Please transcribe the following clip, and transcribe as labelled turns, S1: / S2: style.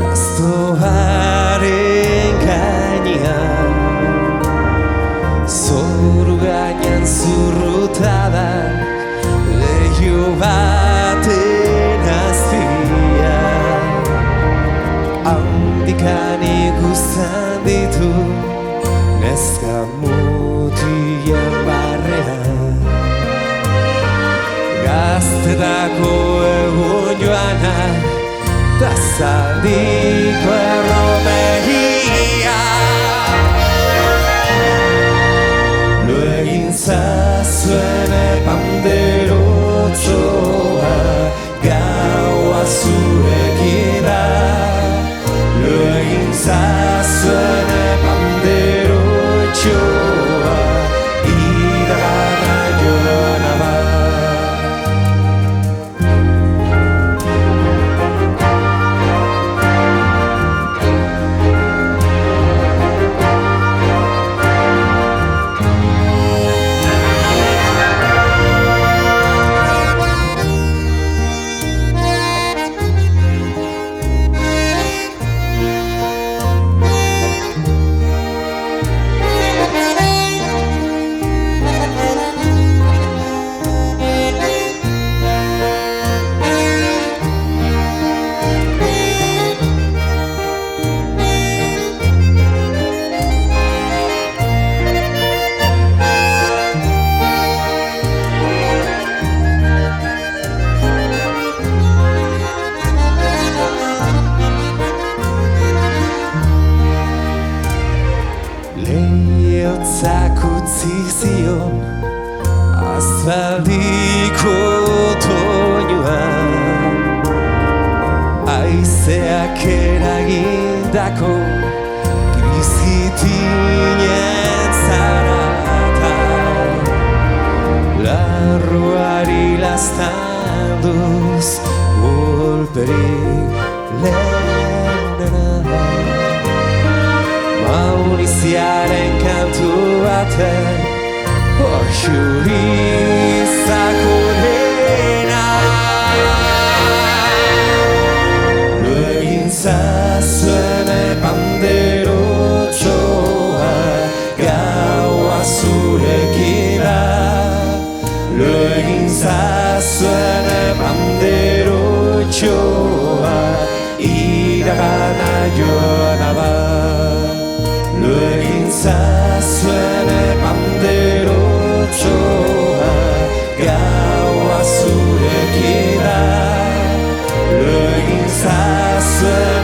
S1: Lastoaren gainean zoru gainean zurrutadak leiho baten azpian handikan ikusten ditu neska mutien barrean gaztetako egun joanak ta zaldiko erromeria lo egin zazuen panderotxoa gaua zurekin da lo egin zazuen panderotxoa iragana joana bat. Leiotzak utzi zion aspaldiko otoñoan haizeak eragindako grizitinen zarata larruari lastanduz golperik lehenena Mauriziaren kantu baten Oxurizako dena lo egin zazuen panderotxoa gaua zurekin da lo egin zazuen panderotxoa iragana joana bat. Lo egin zazuen panderotxoa gaua zurekin da lo egin zazuen